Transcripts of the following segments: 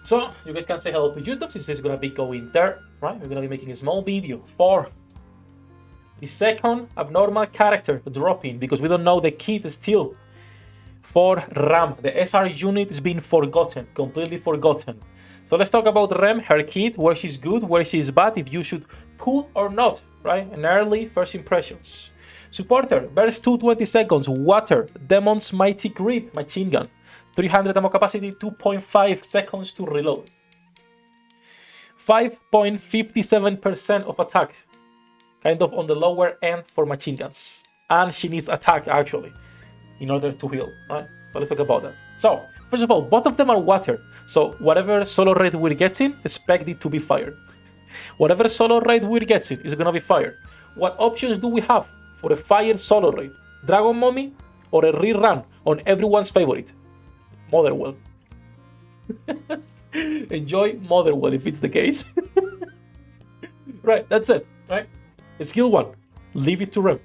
So you guys can say hello to YouTube since it's gonna be going there, right? We're gonna be making a small video for the second abnormal character dropping because we don't know the kit still for Ram. The SR unit is being forgotten, completely forgotten. So let's talk about Rem, her kit, where she's good, where she's bad, if you should pull or not, right? And early first impressions. Supporter, burst 220 seconds, water, Demon's Mighty Grip, machine gun, 300 ammo capacity, 2.5 seconds to reload. 5.57% of attack, kind of on the lower end for machine guns. And she needs attack actually, in order to heal, right? But let's talk about that. So, first of all, both of them are water. So whatever solo raid we're getting, expect it to be fired. Whatever solo raid we're getting is gonna be fired. What options do we have for a fire solo raid? Dragon Mummy or a rerun on everyone's favorite? Motherwell. Enjoy Motherwell if it's the case. Right, that's it, right? Skill 1, leave it to Rem.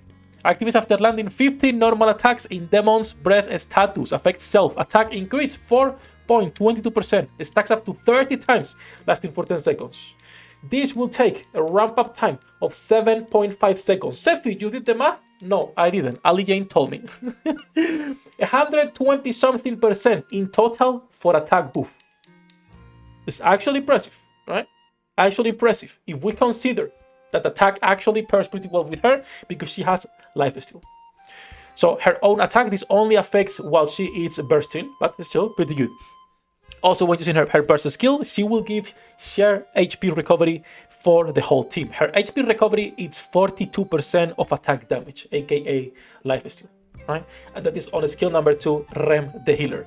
Activates after landing 15 normal attacks in Demon's Breath status. Affects self. Attack increase 4.22%. Stacks up to 30 times, lasting for 10 seconds. This will take a ramp-up time of 7.5 seconds. Sefhi, you did the math? No, I didn't. Ali Jane told me. 120-something% in total for attack buff. It's actually impressive, right? Actually impressive. If we consider that attack actually pairs pretty well with her because she has lifesteal. So her own attack, this only affects while she is bursting, but it's still pretty good. Also, when using her burst skill, she will give share HP recovery for the whole team. Her HP recovery is 42% of attack damage, aka lifesteal, right? And that is on skill number 2, Rem the Healer.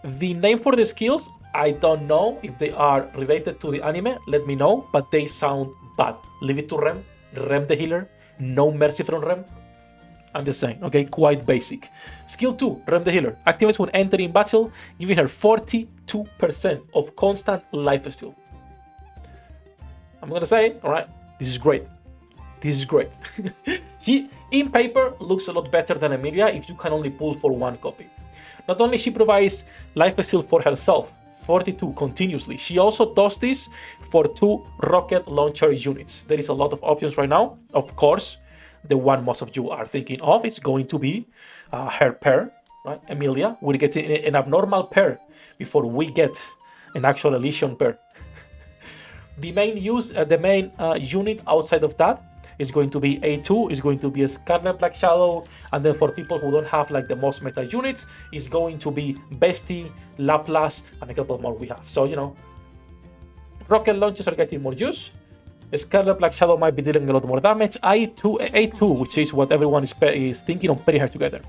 The name for the skills, I don't know if they are related to the anime, let me know, but they sound bad. Leave it to Rem. Rem the Healer. No mercy from Rem. I'm just saying, okay? Quite basic. Skill 2, Rem the Healer. Activates when entering battle, giving her 42% of constant lifesteal. I'm gonna say, alright, this is great. This is great. She, in paper, looks a lot better than Emilia if you can only pull for one copy. Not only she provides lifesteal for herself, 42 continuously. She also does this for 2 rocket launcher units. There is a lot of options right now. Of course, the one most of you are thinking of is going to be her pair, right? Emilia. We're getting an abnormal pair before we get an actual Elysian pair. The main unit outside of that is going to be A2, is going to be a Scarlet Black Shadow, and then for people who don't have like the most meta units, is going to be Bestie, Laplace, and a couple more we have. So, you know, rocket launchers are getting more use. Scarlet Black Shadow might be dealing a lot more damage. A2, which is what everyone is thinking of pairing her together,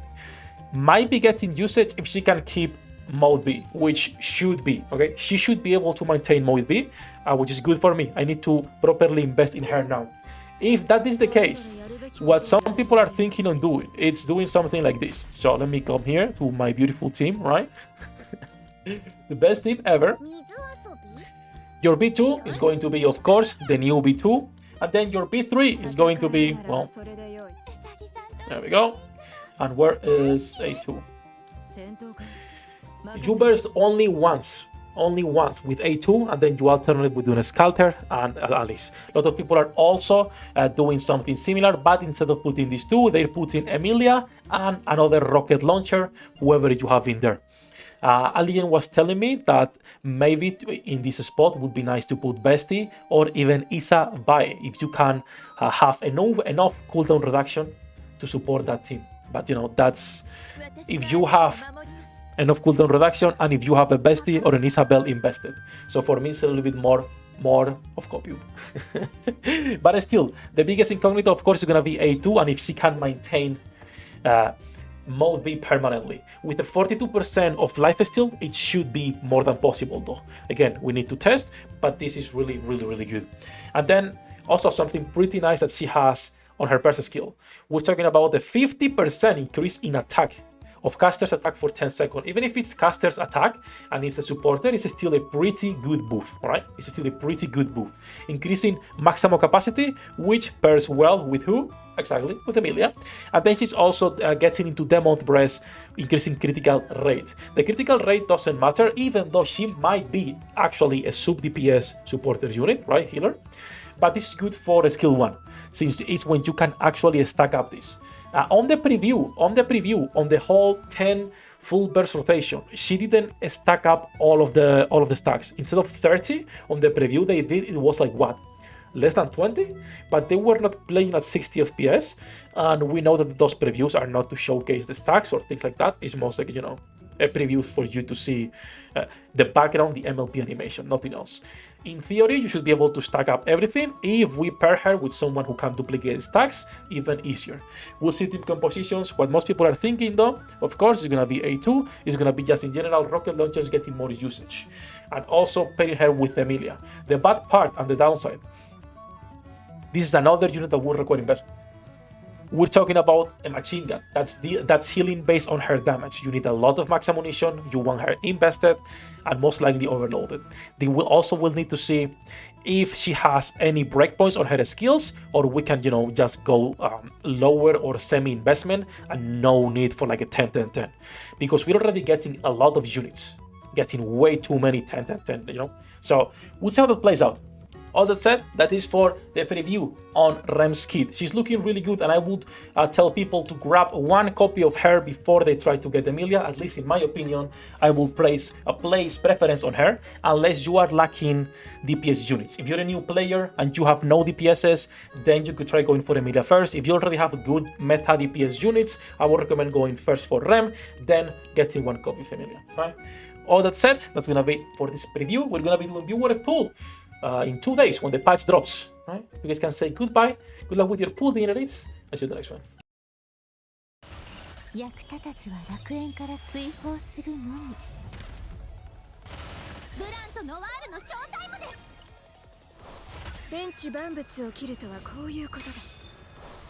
might be getting usage if she can keep Mode B, which should be, okay? She should be able to maintain Mode B, which is good for me. I need to properly invest in her now. If that is the case, what some people are thinking on doing, it's doing something like this. So let me come here to my beautiful team, right? The best team ever. Your B2 is going to be, of course, the new B2. And then your B3 is going to be, well, there we go. And where is A2? You burst only once with A2, and then you alternate with doing a Scalter and Alice. A lot of people are also doing something similar, but instead of putting these two, they're putting Emilia and another rocket launcher, whoever you have in there. Alien was telling me that maybe in this spot would be nice to put Bestie or even Isa Bae if you can have enough cooldown reduction to support that team. But you know, that's if you have enough cooldown reduction and if you have a Bestie or an Isabel invested. So for me, it's a little bit more of copy. But still, the biggest incognito, of course, is going to be A2, and if she can maintain Mode B permanently. With a 42% of lifesteal, it should be more than possible though. Again, we need to test, but this is really, really, really good. And then also something pretty nice that she has on her burst skill. We're talking about the 50% increase in attack of caster's attack for 10 seconds. Even if it's caster's attack and it's a supporter, it's still a pretty good buff, alright? It's still a pretty good buff. Increasing maximum capacity, which pairs well with who? Exactly, with Emilia. And then she's also getting into Demon's Breath, increasing critical rate. The critical rate doesn't matter, even though she might be actually a sub DPS supporter unit, right? Healer. But this is good for skill 1, since it's when you can actually stack up this. On the preview, on the whole 10 full burst rotation, she didn't stack up all of the stacks. Instead of 30 on the preview they did, it was like what? Less than 20, but they were not playing at 60 FPS, and we know that those previews are not to showcase the stacks or things like that. It's most like, you know, a preview for you to see the background, the MLP animation, nothing else. In theory, you should be able to stack up everything if we pair her with someone who can duplicate stacks even easier. We'll see team compositions. What most people are thinking though, of course, is gonna be A2, is gonna be just in general rocket launchers getting more usage. And also pairing her with Emilia. The bad part and the downside, this is another unit that will require investment. We're talking about a machine gun. That's healing based on her damage. You need a lot of max ammunition. You want her invested and most likely overloaded. They will also need to see if she has any breakpoints on her skills, or we can, you know, just go lower or semi-investment and no need for like a 10-10-10, because we're already getting a lot of units, getting way too many 10-10-10, you know. So we'll see how that plays out. All that said, that is for the preview on Rem's kit. She's looking really good, and I would tell people to grab one copy of her before they try to get Emilia. At least in my opinion, I will place preference on her unless you are lacking DPS units. If you're a new player and you have no DPSs, then you could try going for Emilia first. If you already have good meta DPS units, I would recommend going first for Rem, then getting one copy of Emilia. Right? All that said, that's gonna be for this preview. We're gonna be doing viewer pool in 2 days when the patch drops, right? You guys can say goodbye, good luck with your pool generates, and see you in the next one. 役立たずは楽園から追放するのみ。ブランとノワールのショータイムです。天地万物を切るとはこういうことだ。